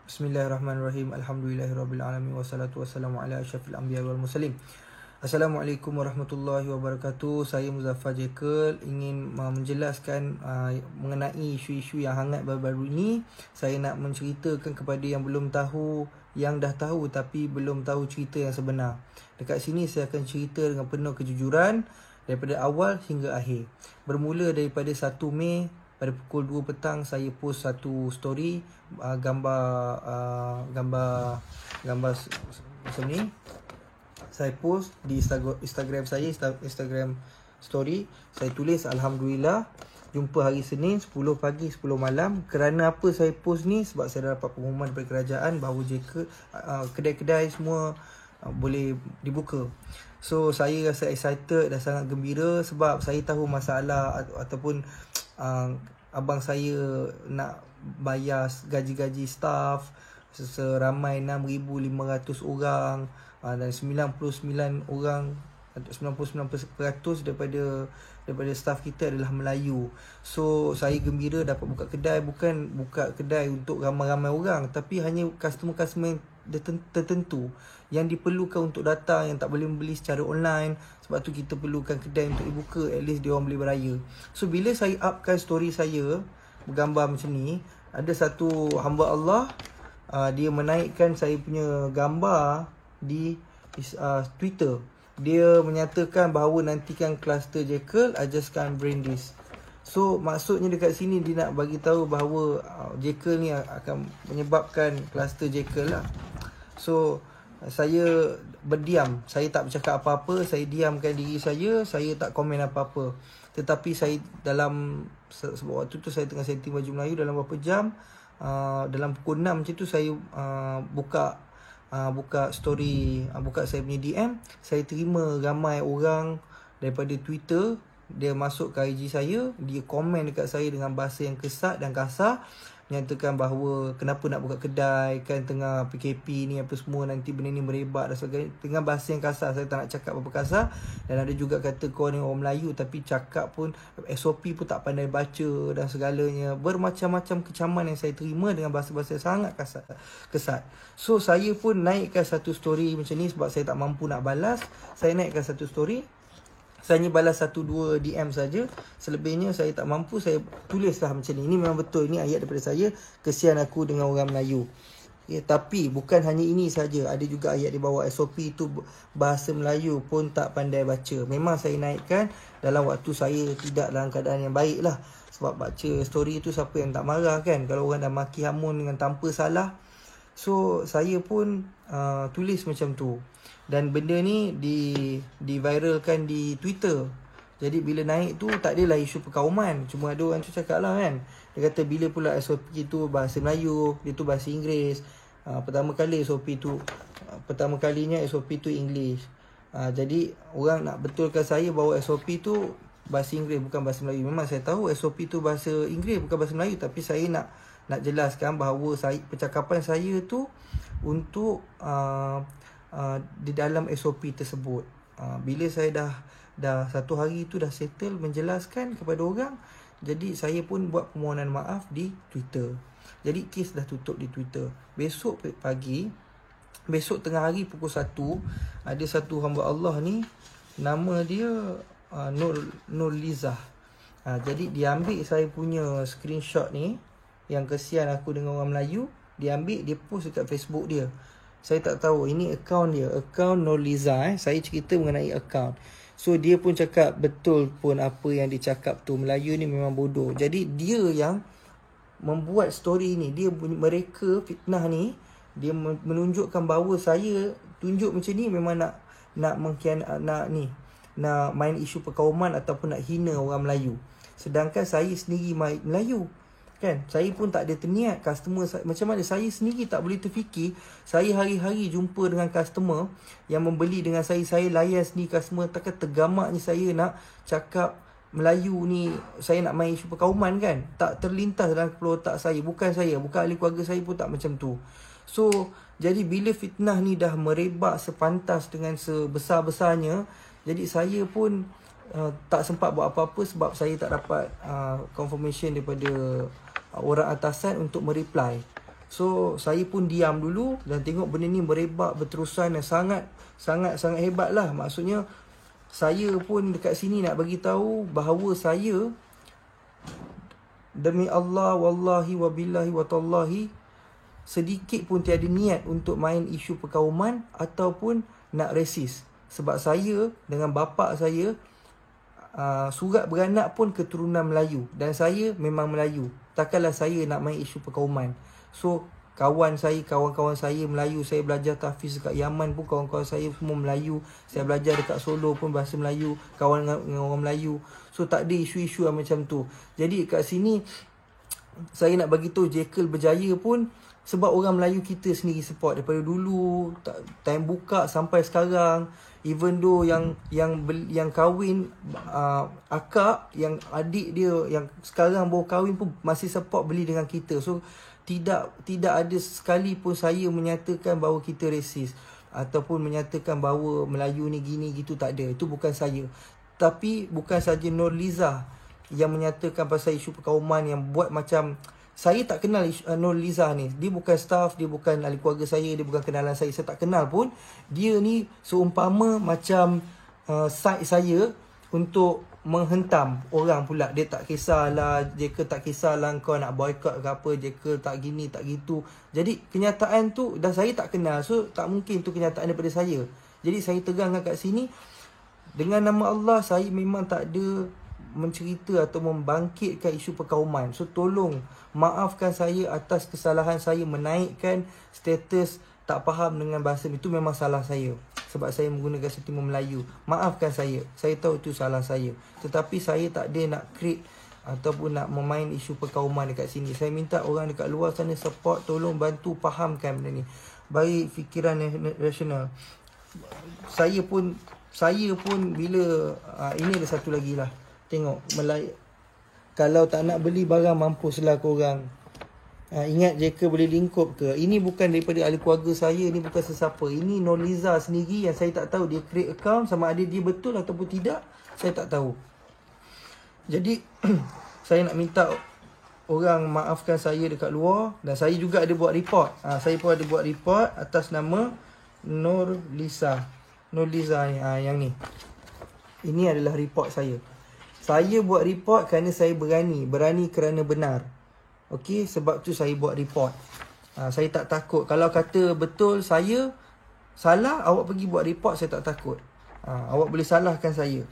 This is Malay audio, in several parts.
Bismillahirrahmanirrahim. Alhamdulillahirabbil alamin wassalatu wassalamu ala asyrafil anbiya wal mursalin. Assalamualaikum warahmatullahi wabarakatuh. Saya Muzaffar Jekyll ingin menjelaskan mengenai isu-isu yang hangat baru-baru ini. Saya nak menceritakan kepada yang belum tahu, yang dah tahu tapi belum tahu cerita yang sebenar. Dekat sini saya akan cerita dengan penuh kejujuran daripada awal hingga akhir. Bermula daripada 1 Mei pada pukul 2 petang saya post satu story gambar macam ni. Saya post di Instagram saya, Instagram story. Saya tulis Alhamdulillah jumpa hari Senin 10 pagi 10 malam. Kerana apa saya post ni? Sebab saya dah dapat pengumuman daripada kerajaan bahawa kedai-kedai semua boleh dibuka. So saya rasa excited dan sangat gembira sebab saya tahu masalah ataupun abang saya nak bayar gaji-gaji staff seramai 6,500 orang dan 99 orang atau 99% daripada staff kita adalah Melayu. So saya gembira dapat buka kedai, bukan buka kedai untuk ramai-ramai orang tapi hanya customer-customer tertentu yang diperlukan untuk datang, yang tak boleh membeli secara online. Sebab tu kita perlukan kedai untuk dibuka, at least dia orang boleh beraya. So bila saya upkan story saya bergambar macam ni, ada satu hamba Allah dia menaikkan saya punya gambar di Twitter. Dia menyatakan bahawa nantikan kluster Jekyll, I just can't bring this. So maksudnya dekat sini dia nak bagi tahu bahawa Jekyll ni akan menyebabkan kluster Jekyll lah. So saya berdiam, saya tak bercakap apa-apa, saya diamkan diri saya tak komen apa-apa. Tetapi saya dalam sebab waktu tu saya tengah setting baju Melayu, dalam beberapa jam dalam pukul 6 macam tu saya buka story, buka saya punya DM. Saya terima ramai orang daripada Twitter, dia masuk ke IG saya, dia komen dekat saya dengan bahasa yang kesat dan kasar, menyatakan bahawa kenapa nak buka kedai, kan tengah PKP ni apa semua, nanti benda ni merebak dan sebagainya, dengan bahasa yang kasar. Saya tak nak cakap apa kasar. Dan ada juga kata kau ni orang Melayu tapi cakap pun SOP pun tak pandai baca dan segalanya. Bermacam-macam kecaman yang saya terima dengan bahasa-bahasa sangat kesat. So saya pun naikkan satu story macam ni sebab saya tak mampu nak balas. Saya naikkan satu story, saya hanya balas 1-2 DM saja. Selebihnya saya tak mampu. Saya tulislah macam ni. Ini memang betul. Ini ayat daripada saya. Kesian aku dengan orang Melayu. Ya, tapi bukan hanya ini saja. Ada juga ayat di bawah SOP itu bahasa Melayu pun tak pandai baca. Memang saya naikkan dalam waktu saya tidak dalam keadaan yang baik lah. Sebab baca story itu siapa yang tak marah kan, kalau orang dah maki hamun dengan tanpa salah. So saya pun tulis macam tu. Dan benda ni di-viralkan di Twitter. Jadi bila naik tu tak adalah isu perkauman. Cuma ada orang tu cakap lah kan, dia kata bila pula SOP tu bahasa Melayu, dia tu bahasa Inggeris. Pertama kalinya SOP tu English. Jadi orang nak betulkan saya bahawa SOP tu bahasa Inggeris bukan bahasa Melayu. Memang saya tahu SOP tu bahasa Inggeris bukan bahasa Melayu, tapi saya nak jelaskan bahawa percakapan saya tu untuk di dalam SOP tersebut. Bila saya dah satu hari tu dah settle menjelaskan kepada orang, jadi saya pun buat permohonan maaf di Twitter. Jadi kes dah tutup di Twitter. Besok tengah hari pukul 1, ada satu hamba Allah ni, nama dia Nur Lizah. Jadi dia ambil saya punya screenshot ni, yang kesian aku dengan orang Melayu, dia ambil, dia post dekat Facebook dia. Saya tak tahu, ini akaun dia, akaun Nurliza. Saya cerita mengenai akaun. So dia pun cakap betul pun apa yang dia cakap tu, Melayu ni memang bodoh. Jadi dia yang membuat story ni, mereka fitnah ni, dia menunjukkan bahawa saya tunjuk macam ni memang nak main isu perkauman ataupun nak hina orang Melayu. Sedangkan saya sendiri Melayu kan, saya pun tak ada terniat customer macam mana. Saya sendiri tak boleh terfikir, saya hari-hari jumpa dengan customer yang membeli dengan saya layan sendiri customer. Takkan tergamaknya saya nak cakap Melayu ni, saya nak main isu perkauman kan. Tak terlintas dalam kepala otak saya. Bukan ahli keluarga saya pun tak macam tu. So jadi bila fitnah ni dah merebak sepantas dengan sebesar-besarnya, jadi saya pun tak sempat buat apa-apa sebab saya tak dapat confirmation daripada orang atasan untuk mereply. So saya pun diam dulu dan tengok benda ni merebak berterusan dan sangat hebat lah. Maksudnya saya pun dekat sini nak bagi tahu bahawa saya, demi Allah, wallahi wabillahi watallahi, sedikit pun tiada niat untuk main isu perkauman ataupun nak resis. Sebab saya dengan bapa saya surat beranak pun keturunan Melayu dan saya memang Melayu. Takkanlah saya nak main isu perkauman. So kawan-kawan saya Melayu, saya belajar tahfiz dekat Yaman pun kawan-kawan saya semua Melayu. Saya belajar dekat Solo pun bahasa Melayu, kawan dengan orang Melayu. So tak ada isu-isu macam tu. Jadi kat sini saya nak bagi tahu Jekyll berjaya pun sebab orang Melayu kita sendiri support daripada dulu, time buka sampai sekarang. Even though yang kahwin akak, yang adik dia yang sekarang baru kahwin pun masih support beli dengan kita. So tidak ada sekali pun saya menyatakan bahawa kita resis ataupun menyatakan bahawa Melayu ni gini gitu, tak ada. Itu bukan saya. Tapi bukan saja Nurliza yang menyatakan pasal isu perkauman, yang buat macam saya tak kenal Nurliza ni. Dia bukan staff, dia bukan ahli keluarga saya, dia bukan kenalan saya tak kenal pun. Dia ni seumpama macam side saya untuk menghentam orang pula. Dia tak kisahlah, Jekyll tak kisahlah kau nak boycott ke apa, Jekyll tak gini tak gitu. Jadi kenyataan tu dah saya tak kenal, so tak mungkin tu kenyataan daripada saya. Jadi saya terangkan kat sini, dengan nama Allah saya memang tak ada mencerita atau membangkitkan isu perkauman. So tolong maafkan saya atas kesalahan saya menaikkan status tak faham dengan bahasa. Itu memang salah saya sebab saya menggunakan sentimen Melayu. Maafkan saya. Saya tahu itu salah saya. Tetapi saya tak ada nak create ataupun nak memain isu perkauman dekat sini. Saya minta orang dekat luar sana support, tolong bantu fahamkan benda ni. Bagi fikiran rasional. Saya pun bila ini ada satu lagi lah. Tengok kalau tak nak beli barang, mampuslah korang. Ingat Jekyll boleh lingkup ke? Ini bukan daripada ahli keluarga saya, ini bukan sesiapa. Ini Nurliza sendiri yang saya tak tahu dia create account, sama ada dia betul ataupun tidak, saya tak tahu. Jadi saya nak minta orang maafkan saya dekat luar. Dan saya juga ada buat report. Saya pun ada buat report atas nama Nurliza ni, yang ni. Ini adalah report saya. Saya buat report kerana saya berani kerana benar. Okey, sebab tu saya buat report. Saya tak takut. Kalau kata betul saya salah, awak pergi buat report, saya tak takut. Awak boleh salahkan saya.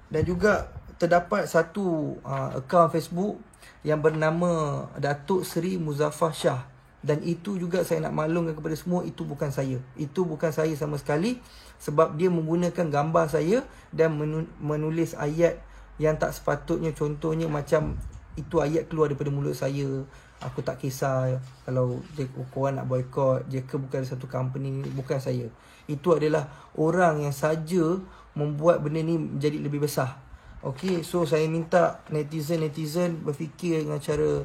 Dan juga terdapat satu akaun Facebook yang bernama Datuk Seri Muzaffar Shah. Dan itu juga saya nak maklumkan kepada semua, itu bukan saya. Itu bukan saya sama sekali. Sebab dia menggunakan gambar saya dan menulis ayat yang tak sepatutnya. Contohnya macam itu ayat keluar daripada mulut saya, aku tak kisah kalau korang nak boycott, Jekyll bukan satu company. Bukan saya. Itu adalah orang yang saja membuat benda ni menjadi lebih besar. Okay, so saya minta netizen berfikir dengan cara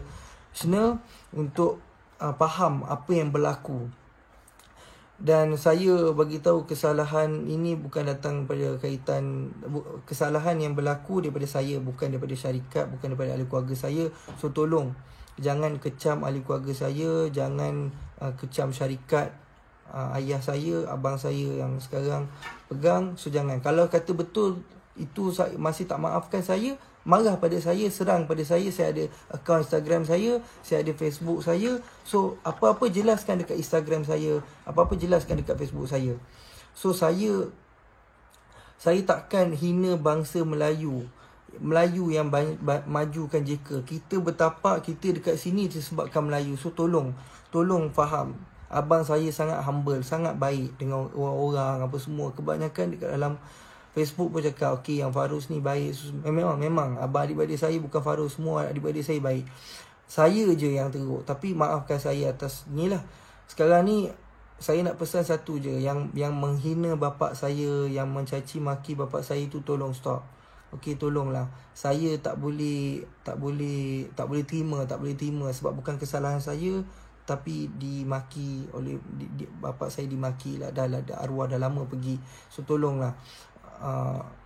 rasional untuk faham apa yang berlaku. Dan saya bagi tahu kesalahan ini bukan datang pada kaitan, kesalahan yang berlaku daripada saya, bukan daripada syarikat, bukan daripada ahli keluarga saya. So tolong jangan kecam ahli keluarga saya, jangan kecam syarikat, ayah saya, abang saya yang sekarang pegang. So jangan. Kalau kata betul itu masih tak maafkan saya, marah pada saya, serang pada saya ada akaun Instagram saya ada Facebook saya. So apa-apa jelaskan dekat Instagram saya, apa-apa jelaskan dekat Facebook saya. So saya takkan hina bangsa Melayu yang majukan Jekyll. Kita bertapak, kita dekat sini disebabkan Melayu. So tolong faham. Abang saya sangat humble, sangat baik dengan orang-orang apa semua. Kebanyakan dekat dalam Facebook pun cakap, okey, yang Farus ni baik. Memang abang adik-adik saya bukan Farus, semua adik-adik saya baik. Saya je yang teruk. Tapi maafkan saya atas ni lah. Sekarang ni saya nak pesan satu je, yang menghina bapak saya, yang mencaci maki bapak saya tu, tolong stop. Okey, tolonglah. Saya tak boleh terima sebab bukan kesalahan saya, tapi dimaki oleh bapak saya, dimaki lah. Dah arwah dah lama pergi. So tolonglah.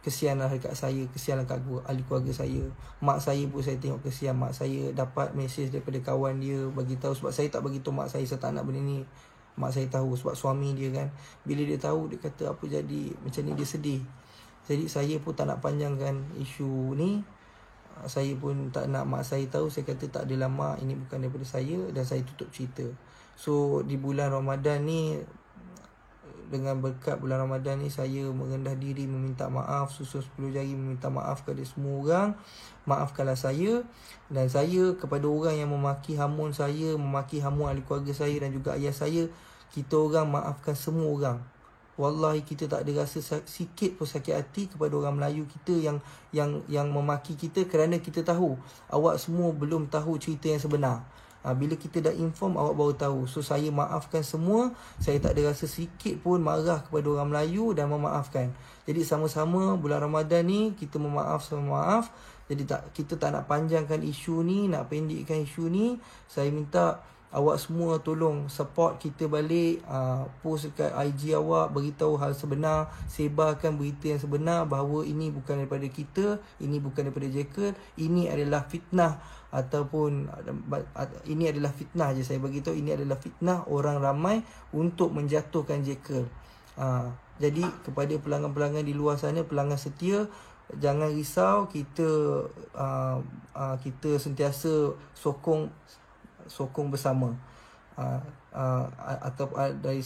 kesianlah dekat saya, kesianlah kat ahli keluarga saya. Mak saya pun saya tengok kesian. Mak saya dapat mesej daripada kawan dia bagi tahu, sebab saya tak bagi tahu mak saya tak nak benda ni. Mak saya tahu sebab suami dia kan. Bila dia tahu, dia kata apa jadi, macam ni dia sedih. Jadi saya pun tak nak panjangkan isu ni. Saya pun tak nak mak saya tahu. Saya kata tak adalah mak, ini bukan daripada saya, dan saya tutup cerita. So di bulan Ramadan ni, dengan berkat bulan Ramadan ni, saya merendah diri meminta maaf, susun 10 jari meminta maaf kepada semua orang. Maafkanlah saya. Dan saya kepada orang yang memaki hamun saya, memaki hamun ahli keluarga saya dan juga ayah saya, kita orang maafkan semua orang. Wallahi kita tak ada rasa sikit pun sakit hati kepada orang Melayu kita yang memaki kita, kerana kita tahu awak semua belum tahu cerita yang sebenar. Bila kita dah inform, awak baru tahu. So saya maafkan semua. Saya tak ada rasa sikit pun marah kepada orang Melayu dan memaafkan. Jadi sama-sama bulan Ramadan ni kita memaaf sama maaf. Jadi kita tak nak panjangkan isu ni, nak pendekkan isu ni. Saya minta awak semua tolong support kita balik, post dekat IG awak, beritahu hal sebenar, sebarkan berita yang sebenar bahawa ini bukan daripada kita, ini bukan daripada Jekyll, ini adalah fitnah, ataupun ini adalah fitnah je saya bagi tahu, ini adalah fitnah orang ramai untuk menjatuhkan Jekyll. Jadi kepada pelanggan-pelanggan di luar sana, pelanggan setia, jangan risau, kita sentiasa sokong bersama. Atau dari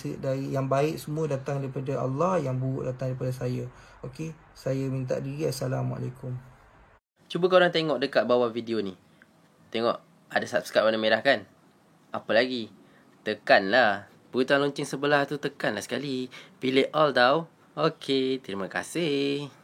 yang baik semua datang daripada Allah, yang buruk datang daripada saya. Okey, saya minta diri. Assalamualaikum. Cuba korang tengok dekat bawah video ni. Tengok ada subscribe warna merah kan? Apa lagi? Tekanlah butang lonceng sebelah tu, tekanlah sekali. Pilih all tau. Okey, terima kasih.